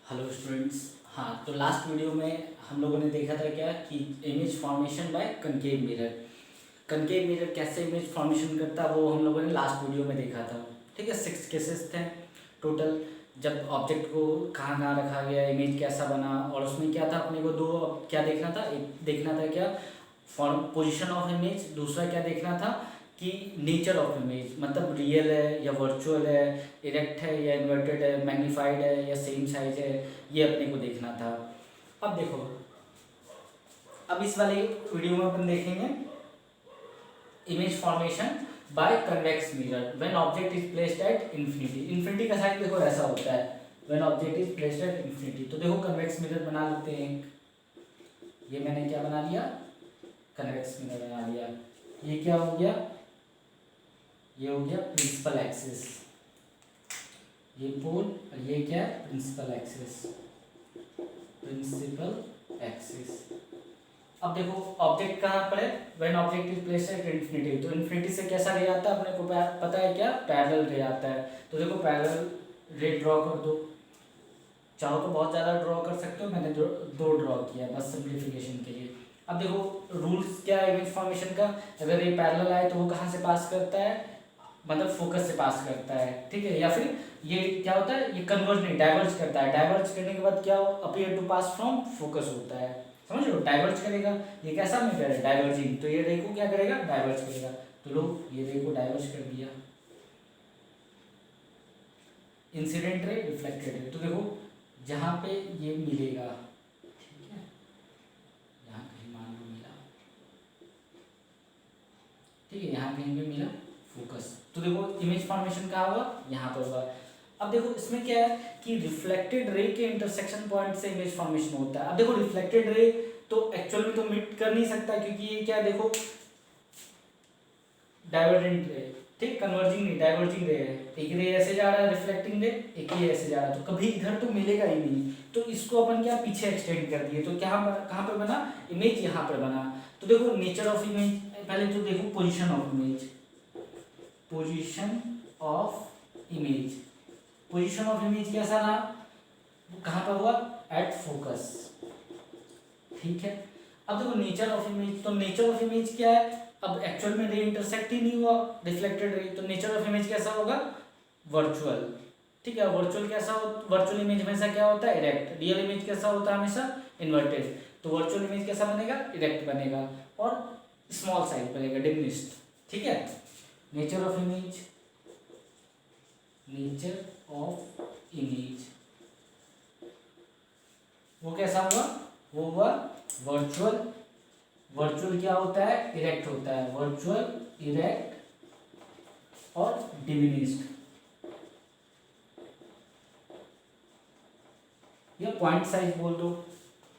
Hello students. हाँ, तो last video में हम लोगों ने देखा था क्या कि image formation by concave mirror. Concave mirror कैसे इमेज फॉर्मेशन करता है वो हम लोगों ने लास्ट वीडियो में देखा था। ठीक है, 6 केसेस थे टोटल। जब ऑब्जेक्ट को कहाँ कहाँ रखा गया, इमेज कैसा बना, और उसमें क्या था अपने को दो क्या देखना था। एक देखना था क्या फॉर्म पोजिशन ऑफ इमेज, दूसरा क्या देखना था कि नेचर ऑफ इमेज, मतलब रियल है या वर्चुअल है, इरेक्ट है या इन्वर्टेड है, मैग्नीफाइड है या सेम साइज है, ये अपने को देखना था। अब देखो, अब इस वाले वीडियो में अपन देखेंगे image formation by convex mirror when object is placed at infinity. Infinity का साइन देखो ऐसा होता है when object is placed at infinity. तो देखो कन्वेक्स मिरर बना लेते हैं। ये मैंने क्या बना लिया, कन्वेक्स मिरर बना लिया। ये क्या हो गया, ये हो गया प्रिंसिपल एक्सिस, ये पोल, और ये क्या है प्रिंसिपल एक्सिस, प्रिंसिपल एक्सिस। अब देखो ऑब्जेक्ट कहाँ पर है, when object is placed at infinity. तो इंफिनिटी से कैसा रे आता है अपने को पता है क्या, पैरेलल रे आता है। तो देखो पैरेलल रे ड्रॉ कर दो, चाहो तो बहुत ज़्यादा ड्रॉ कर सकते हो, मैंने दो ड्रॉ किया बस सिंप्लीफिकेशन के लिए। अब देखो रूल्स क्या है इमेज फॉर्मेशन का, अगर ये पैरेलल आए तो वो कहाँ से पास करता है, मतलब फोकस से पास करता है। ठीक है, या फिर ये क्या होता है, ये कन्वर्ज नहीं डाइवर्ज करता है। डाइवर्ज करने के बाद क्या appear to pass from focus होता है, समझ लो। डाइवर्ज करेगा, ये कैसा मेथड है डाइवर्जिंग, तो ये रे को क्या करेगा डाइवर्ज करेगा। तो लो ये रे को डाइवर्ज कर दिया, इंसिडेंट रे रिफ्लेक्टेड रे। तो देखो जहाँ पे ये मिलेगा, ठीक है, यहाँ कहीं मान लो मिला, ठीक है, यहाँ कहीं पे मिला फोकस। तो देखो इमेज फॉर्मेशन कहाँ हुआ, यहाँ पर हुआ। अब देखो इसमें क्या है कि रिफ्लेक्टेड रे के इंटरसेक्शन पॉइंट से इमेज फॉर्मेशन होता है। अब देखो रिफ्लेक्टेड रे तो एक्चुअल में तो मीट कर नहीं सकता, क्योंकि ये क्या है देखो डाइवर्जेंट रे, ठीक, कन्वर्जिंग नहीं डाइवर्जिंग रे है। एक रे ऐसे जा रहा है रिफ्लेक्टिंग रे, एक ये ऐसे जा रहा है, तो कभी इधर तो मिलेगा ही नहीं। तो इसको अपन क्या पीछे एक्सटेंड कर दिए, तो क्या कहाँ पर बना इमेज, यहाँ पर बना। तो देखो नेचर ऑफ इमेज, पहले तो देखो position of image, position of image, position of image कैसा रहा, कहाँ पर हुआ एट फोकस, ठीक है। अब देखो नेचर ऑफ इमेज, तो नेचर ऑफ इमेज क्या है, अब एक्चुअल में रे इंटरसेक्ट ही नहीं हुआ रिफ्लेक्टेड रे, तो नेचर ऑफ इमेज कैसा होगा वर्चुअल, ठीक है। वर्चुअल कैसा हो, वर्चुअल इमेज हमेशा क्या होता है इरेक्ट, रियल इमेज कैसा होता है हमेशा इन्वर्टेड। तो वर्चुअल इमेज कैसा बनेगा इरेक्ट बनेगा और स्मॉल साइज बनेगा डिमिनिश्ड, ठीक है। Nature of image, nature of image वो कैसा हुआ, वो हुआ वर्चुअल। वर्चुअल क्या होता है इरेक्ट होता है, वर्चुअल इरेक्ट और डिमिनिश्ड, या पॉइंट साइज बोल दो,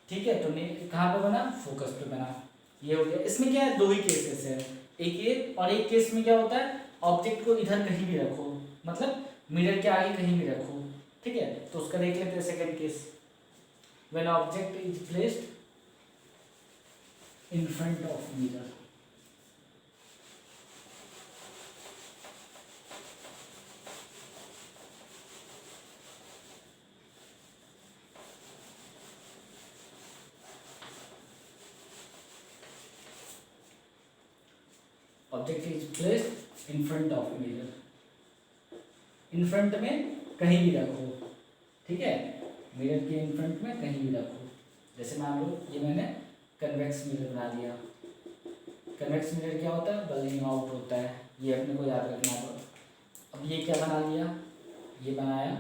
ठीक है। तो कहाँ पे बना फोकस पे बना, ये हो गया। इसमें क्या है दो ही केसेस है, एक ये और एक केस में क्या होता है ऑब्जेक्ट को इधर कहीं भी रखो, मतलब मिरर के आगे कहीं भी रखो, ठीक है। तो उसका देख लेते हैं second case, when object is placed in front of mirror. Object is placed in front of mirror, in front में कहीं भी रखो, ठीक है, मिरर के इन फ्रंट में कहीं भी रखो। जैसे मान लो ये मैंने कन्वेक्स मिरर बना दिया। कन्वेक्स मिरर क्या होता है बलिंग आउट होता है, ये अपने को याद रखना होगा। अब ये क्या बना लिया, ये बनाया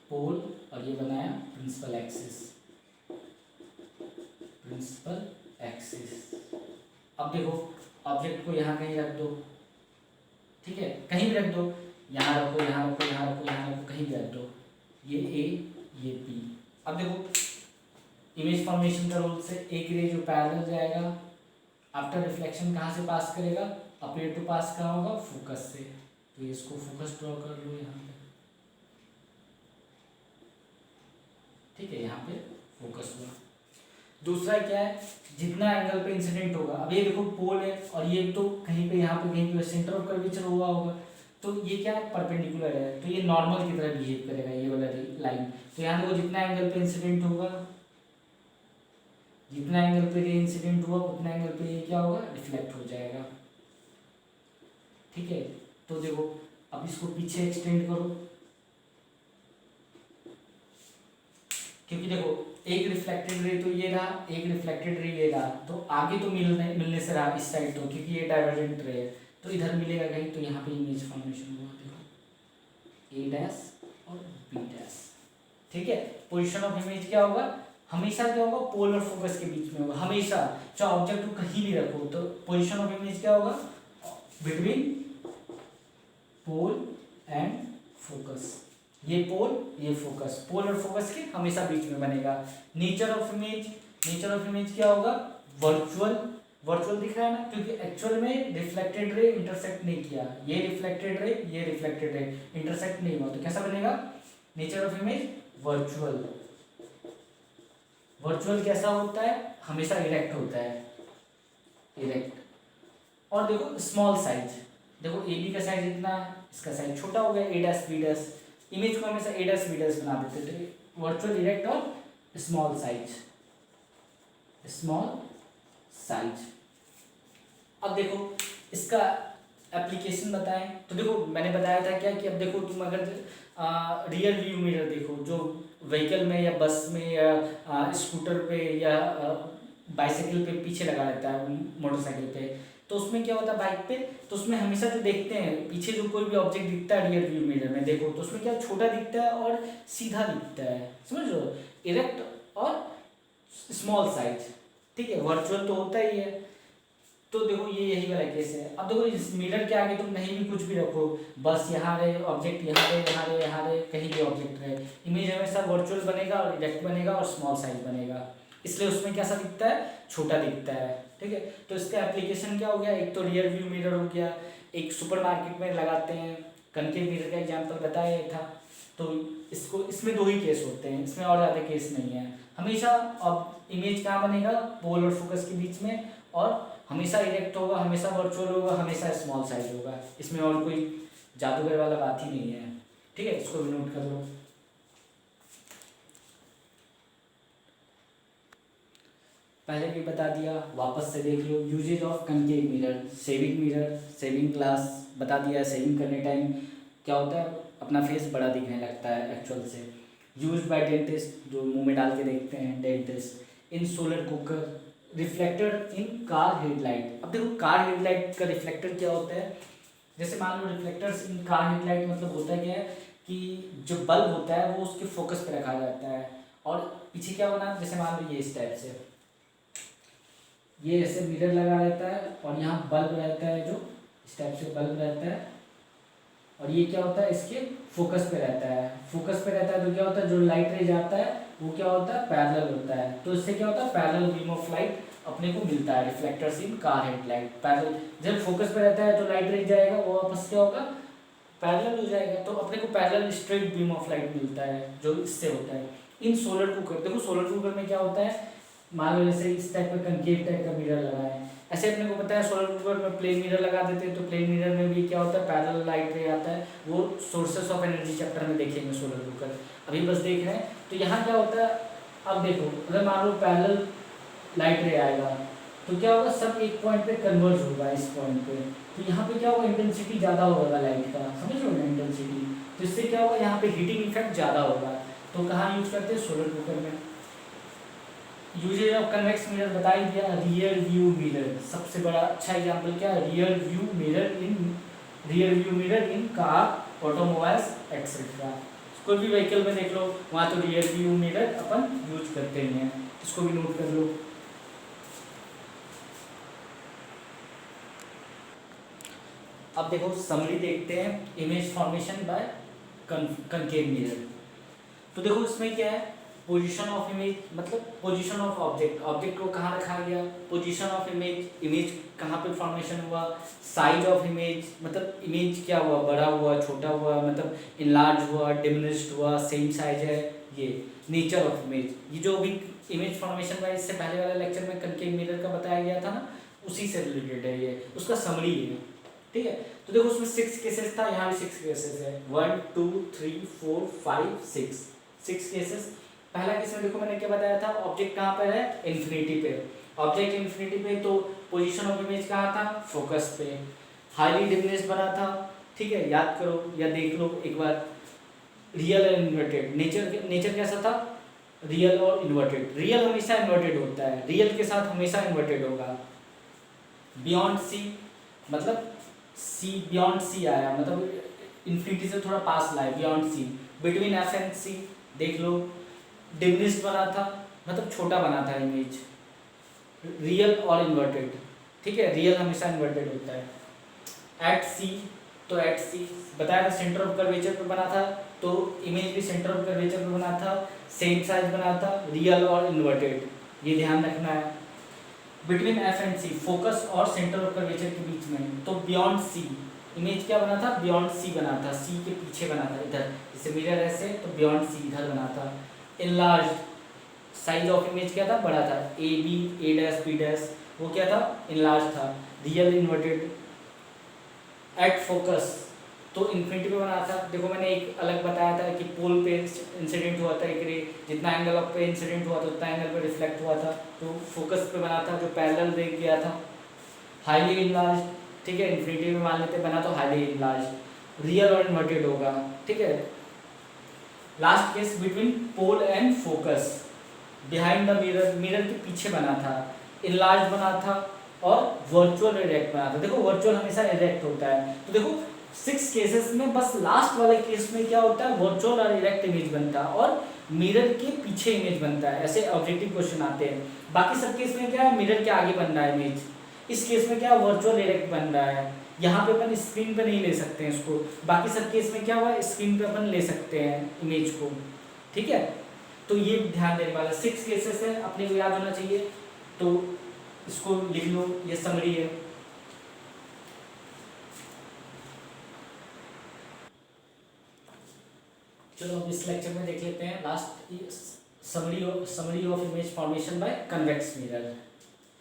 पोल और ये बनाया प्रिंसिपल एक्सिस, प्रिंसिपल एक्सिस। अब देखो ऑब्जेक्ट को यहाँ कहीं रख दो, ठीक है, कहीं भी रख दो, यहाँ रखो यहाँ रखो यहाँ रखो यहाँ रखो, कहीं भी रख दो, ये ए ये बी। अब देखो इमेज फॉर्मेशन का रूल से एक रे जो पैरेलल जाएगा आफ्टर रिफ्लेक्शन कहाँ से पास करेगा, अपीयर टू पास कहाँ होगा फोकस से। तो इसको फोकस ड्रॉ कर लो यहाँ पे, ठीक है, यहाँ पे फोकस हुआ। दूसरा क्या है जितना एंगल पे इंसिडेंट होगा, अब ये देखो पोल है और ये तो कहीं पे यहाँ पे कहीं पे सेंटर ऑफ कर्वेचर हुआ होगा, तो ये क्या है, परपेंडिकुलर है, तो ये नॉर्मल की तरह बिहेव करेगा ये वाला लाइन। तो यहाँ देखो जितना एंगल पे इंसिडेंट होगा, जितना एंगल पे ये इंसिडेंट हुआ उतना एंगल पे ये क्या होगा, रिफ्लेक्ट हो जाएगा। ठीक है, तो देखो अब इसको पीछे एक्सटेंड करो, क्योंकि देखो एक रिफ्लेक्टेड रे तो ये रहा, एक रिफ्लेक्टेड रे ये रहा, तो आगे तो मिलने से रहा इस साइड, तो क्योंकि ये डाइवर्जेंट रे है तो इधर मिलेगा कहीं, तो यहाँ पे इमेज फॉर्मेशन हुआ देखो ए डैश और बी डैश। ठीक है, पोजीशन ऑफ इमेज क्या होगा, हमेशा क्या होगा, पोल और फोकस के बीच में होगा हमेशा, चाहे ऑब्जेक्ट को कहीं भी रखो तो पोजीशन ऑफ इमेज क्या होगा, बिटवीन पोल एंड फोकस। ये पोल ये फोकस, पोल और फोकस के हमेशा बीच में बनेगा। Nature of image, nature of image क्या होगा, वर्चुअल, वर्चुअल दिख रहा है ना, क्योंकि एक्चुअल में रिफ्लेक्टेड रे इंटरसेक्ट नहीं किया, ये रिफ्लेक्टेड रे ये रिफ्लेक्टेड रे इंटरसेक्ट नहीं हुआ, तो कैसा बनेगा, nature of image virtual. Virtual कैसा होता है, हमेशा इरेक्ट होता है, इरेक्ट। और देखो स्मॉल साइज, देखो ए बी का साइज इतना है, इसका साइज छोटा हो गया, ए डैश बी डैश, इमेज को हमेशा ए डैश बी डैश बना देते थे, वर्चुअल, इरेक्ट और स्मॉल साइज, स्मॉल साइज। अब देखो इसका एप्लीकेशन बताएं, तो देखो मैंने बताया था क्या कि अब देखो तुम अगर रियर व्यू मिरर देखो, जो व्हीकल में या बस में या स्कूटर पे या बाइसाइकिल पे पीछे लगा रहता है, मोटरसाइकिल पे, तो उसमें क्या होता है बाइक पे, तो उसमें हमेशा जो देखते हैं पीछे जो कोई भी ऑब्जेक्ट दिखता है रियर व्यू मिरर में देखो, तो उसमें क्या छोटा दिखता है और सीधा दिखता है, समझ लो, इरेक्ट और स्मॉल साइज। ठीक है, वर्चुअल तो होता ही है, तो देखो ये यही वाला केस है। अब देखो इस मिरर के आगे तुम नहीं भी कुछ भी रखो, बस यहाँ रहे ऑब्जेक्ट, यहाँ रहे यहाँ रहे यहाँ रहे, कहीं भी ऑब्जेक्ट रहे, इमेज हमेशा वर्चुअल बनेगा और इरेक्ट बनेगा और स्मॉल साइज बनेगा, इसलिए उसमें कैसा दिखता है, छोटा दिखता है। ठीक है, तो इसका एप्लीकेशन क्या हो गया, एक तो रियर व्यू मिरर हो गया, एक सुपरमार्केट में लगाते हैं, कनकेव मिरर का एग्जांपल बताया था, तो इसको इसमें दो ही केस होते हैं, इसमें और ज़्यादा केस नहीं है। हमेशा अब इमेज कहाँ बनेगा, पोल और फोकस के बीच में, और हमेशा इरेक्ट होगा, हमेशा वर्चुअल होगा, हमेशा स्मॉल साइज होगा, इसमें और कोई जादूगर वाला बात ही नहीं है। ठीक है, इसको भी नोट कर लो। पहले भी बता दिया, वापस से देख लो। Uses of concave mirror, mirror, shaving glass बता दिया, सेविंग करने टाइम क्या होता है, अपना फेस बड़ा दिखने लगता है एक्चुअल से। यूज बाय डेंटिस्ट, जो मुंह में डाल के देखते हैं डेंटिस्ट। इन सोलर कुकर, रिफ्लेक्टर इन कार हेडलाइट। अब देखो कार हेडलाइट का रिफ्लेक्टर क्या होता है, जैसे मान लो रिफ्लेक्टर्स इन कार हेडलाइट मतलब होता क्या है कि जो बल्ब होता है वो उसके फोकस पे रखा जाता है, और पीछे क्या बना, जैसे मान लो ये इस टाइप से, ये ऐसे मिरर लगा रहता है और यहाँ बल्ब रहता है, जो इस टाइप से बल्ब रहता है, और ये क्या होता है, इसके फोकस पे रहता है, फोकस पे रहता है, तो क्या होता है, जो लाइट रे जाता है वो क्या होता है, पैरेलल होता है, तो इससे क्या होता है, पैरेलल बीम ऑफ लाइट अपने को मिलता है। रिफ्लेक्टर्स इन कार हेडलाइट, पैरेलल, जब फोकस पे रहता है तो लाइट रे जाएगा, वो वापस क्या होगा, पैरेलल हो जाएगा, तो अपने को parallel straight beam of light मिलता है, जो इससे होता है। इन सोलर कुकर, देखो सोलर कुकर में क्या होता है, मान लो जैसे इस टाइप का कंकेव टाइप का मिरर लगा है, ऐसे अपने को पता है सोलर कुकर में प्लेन मिरर लगा देते हैं, तो प्लेन मिरर में भी क्या होता है, पैरेलल लाइट रे आता है, वो सोर्सेस ऑफ एनर्जी चैप्टर में देखेंगे सोलर कुकर, अभी बस देख रहे हैं। तो यहाँ क्या होता है, अब देखो अगर मान लो पैरेलल लाइट रे आएगा तो क्या होगा, सब एक पॉइंट पे कन्वर्ज होगा इस पॉइंट पे, तो यहाँ पे क्या होगा, इंटेंसिटी ज़्यादा होगा लाइट का, समझ लो ना इंटेंसिटी, तो इससे क्या होगा, यहाँ पे हीटिंग इफेक्ट ज़्यादा होगा। तो कहाँ यूज करते हैं, सोलर कुकर में। यूजेज ऑफ कन्वेक्स मिरर बता ही दिया। रियर व्यू मिरर, सबसे बड़ा अच्छा एग्जांपल क्या है, रियर व्यू मिरर इन कार, ऑटोमोबाइल्स एक्सेट्रा। कोई भी व्हीकल में देख लो, वहाँ तो रियर व्यू मिरर अपन यूज करते हैं, इसको भी नोट कर लो। अब देखो समरी देखते हैं, image formation by concave mirror. तो देखो इसमें क्या है, पोजीशन ऑफ इमेज मतलब पोजीशन ऑफ ऑब्जेक्ट, ऑब्जेक्ट को कहाँ रखा गया, पोजीशन ऑफ इमेज, इमेज कहाँ पे फॉर्मेशन हुआ, साइज ऑफ इमेज मतलब इमेज क्या हुआ, बड़ा हुआ, छोटा हुआ, मतलब इनलार्ज हुआ, डिमिनिश्ड हुआ, सेम साइज है, ये नेचर ऑफ इमेज। ये जो भी इमेज फॉर्मेशन का इससे पहले वाले लेक्चर में कनकेव मिरर का बताया गया था ना, उसी से रिलेटेड है ये, उसका समरी है। ठीक है, तो देखो उसमें 6 केसेस था, यहाँ भी 6 केसेस है, 1 2 3 4 5 6 केसेस। पहला केस में देखो मैंने क्या बताया था, ऑब्जेक्ट कहाँ पर है, इन्फिनिटी पे, ऑब्जेक्ट इन्फिनिटी पे, तो पोजीशन ऑफ इमेज कहाँ था, फोकस पे, हाईली डिमिनिश्ड बना था। ठीक है, याद करो या देख लो एक बार, रियल एंड इन्वर्टेड, नेचर कैसा था, रियल और इन्वर्टेड। रियल हमेशा इन्वर्टेड होता है, रियल के साथ हमेशा इन्वर्टेड होगा। बियॉन्ड सी, मतलब सी, बियॉन्ड सी आया, मतलब इन्फिनिटी से थोड़ा पास लाए, beyond C. Between F and C देख लो, डिमिनिश्ड बना था, मतलब छोटा बना था इमेज, रियल और इन्वर्टेड। ठीक है, रियल हमेशा इन्वर्टेड होता है। एट सी, तो एट सी बताया था सेंटर ऑफ कर्वेचर पे बना था, तो इमेज भी सेंटर ऑफ कर्वेचर पे बना था, सेम साइज बना था, रियल और इन्वर्टेड, ये ध्यान रखना है। Between F and C, focus और सेंटर ऑफ कर्वेचर के बीच में, तो बियॉन्ड सी, इमेज क्या बना था, बियॉन्ड सी बना था, सी के पीछे बना था, इधर जैसे मिरर ऐसे, तो बियॉन्ड सी इधर बना था। इनलार्ज, साइज ऑफ इमेज क्या था, बड़ा था, A B, A dash B dash, वो क्या था, इनलार्ज था, रियल इन्वर्टेड। एट फोकस, तो इन्फिनिटी पे बना था। देखो मैंने एक अलग बताया था कि पोल पे इंसिडेंट हुआ था एक रे, जितना एंगल ऑफ पे इंसिडेंट हुआ था उतना एंगल पे रिफ्लेक्ट हुआ था, तो फोकस पे बना था, जो पैरेलल रे गया था। हाईली इनलार्ज, ठीक है, इन्फिनिटी में मान लेते बना, तो हाईली इनलार्ज, रियल और इन्वर्टेड होगा। ठीक है, last case between pole and focus, behind the mirror, mirror के पीछे बना था, इनलार्ज बना था और वर्चुअल इरेक्ट बना था। देखो वर्चुअल हमेशा इरेक्ट होता है, तो देखो 6 केसेस में बस लास्ट वाले केस में क्या होता है, वर्चुअल और इरेक्ट इमेज बनता है और मिरर के पीछे इमेज बनता है, ऐसे ऑब्जेक्टिव क्वेश्चन आते हैं। बाकी सब केस में क्या है, मिरर के आगे बन रहा है इमेज, इस केस में क्या वर्चुअल इरेक्ट बन रहा है। यहाँ पे अपन स्क्रीन पे नहीं ले सकते हैं इसको, बाकी सब केस में क्या हुआ, स्क्रीन पे अपन ले सकते हैं इमेज को। ठीक है, तो ये ध्यान देने वाला 6 केसेस है, अपने को याद होना चाहिए, तो इसको लिख लो, ये समरी है। चलो अब इस लेक्चर में देख लेते हैं last summary of image formation by convex mirror.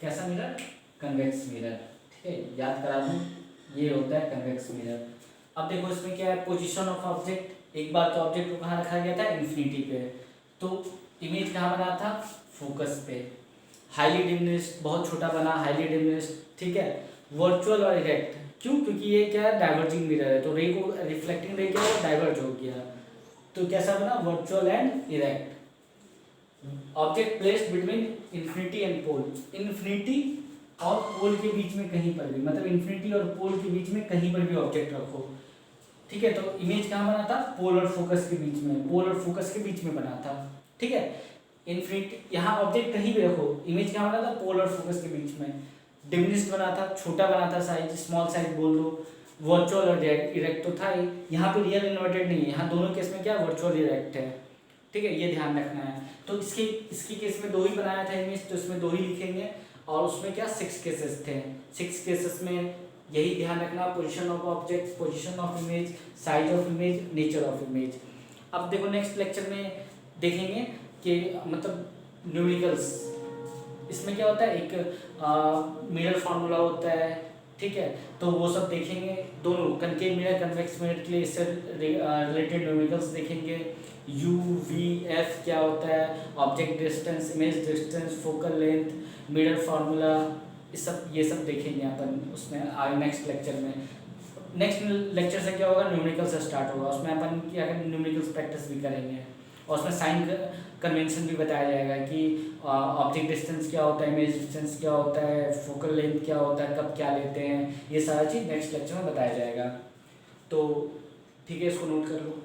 कैसा मिरर, कन्वेक्स मिरर। ठीक है, याद करा दूं, ये होता है कन्वेक्स मिरर। अब देखो इसमें क्या है, पोजीशन ऑफ ऑब्जेक्ट, एक बार तो ऑब्जेक्ट को कहाँ रखा गया था, इन्फिनिटी पे, तो इमेज कहाँ बना था, फोकस पे। हाईली डिमिनिश्ड, बहुत छोटा बना, हाईली डिमिनिश्ड। ठीक है, वर्चुअल और इरेक्ट, क्यों, क्योंकि ये क्या है, डाइवर्जिंग मिरर है, तो रे को रिफ्लेक्टिंग रे क्या है, डाइवर्ज हो गया, तो कैसा बना, virtual and erect. Object placed between infinity and pole, infinity और पोल के बीच में कहीं पर भी, मतलब इन्फिनिटी और पोल के बीच में कहीं पर भी ऑब्जेक्ट रखो। ठीक है, तो इमेज कहाँ बना था, पोल और फोकस के बीच में, पोल और फोकस के बीच में बना था। ठीक है, इन्फिनिटी, यहाँ ऑब्जेक्ट कहीं भी रखो, इमेज कहाँ बना था, पोल और फोकस के बीच में, डिमिनिश्ड बना था, छोटा बना था साइज, स्मॉल साइज बोल दो, वर्चुअल और इरेक्ट तो था ही, यहाँ पे रियल इन्वर्टेड नहीं है, यहाँ दोनों केस में क्या वर्चुअल इरेक्ट है। ठीक है, ये ध्यान रखना है। तो इसकी केस में 2 ही बनाया था इमेज, तो इसमें 2 ही लिखेंगे, और उसमें क्या 6 केसेस थे, 6 केसेस में यही ध्यान रखना, position of object, position of image, size of image, nature of image. अब देखो नेक्स्ट लेक्चर में देखेंगे कि मतलब न्यूमेरिकल्स, इसमें क्या होता है, एक मिरर फार्मूला होता है। ठीक है, तो वो सब देखेंगे, दोनों कनकेव मिरर, कन्वेक्स मिरर के लिए इससे रिलेटेड न्यूमेरिकल्स देखेंगे। यू वी एफ क्या होता है, object distance, image distance, focal length, mirror formula, ये सब देखेंगे अपन उसमें आगे नेक्स्ट लेक्चर में। नेक्स्ट लेक्चर से क्या होगा, न्यूमेरिकल से स्टार्ट होगा, उसमें अपन क्या न्यूमेरिकल्स प्रैक्टिस भी करेंगे, और उसमें साइन कन्वेंशन भी बताया जाएगा कि ऑब्जेक्ट डिस्टेंस क्या होता है, इमेज डिस्टेंस क्या होता है, फोकल लेंथ क्या होता है, कब क्या लेते हैं, ये सारा चीज़ नेक्स्ट लेक्चर में बताया जाएगा। तो ठीक है, इसको नोट कर लो।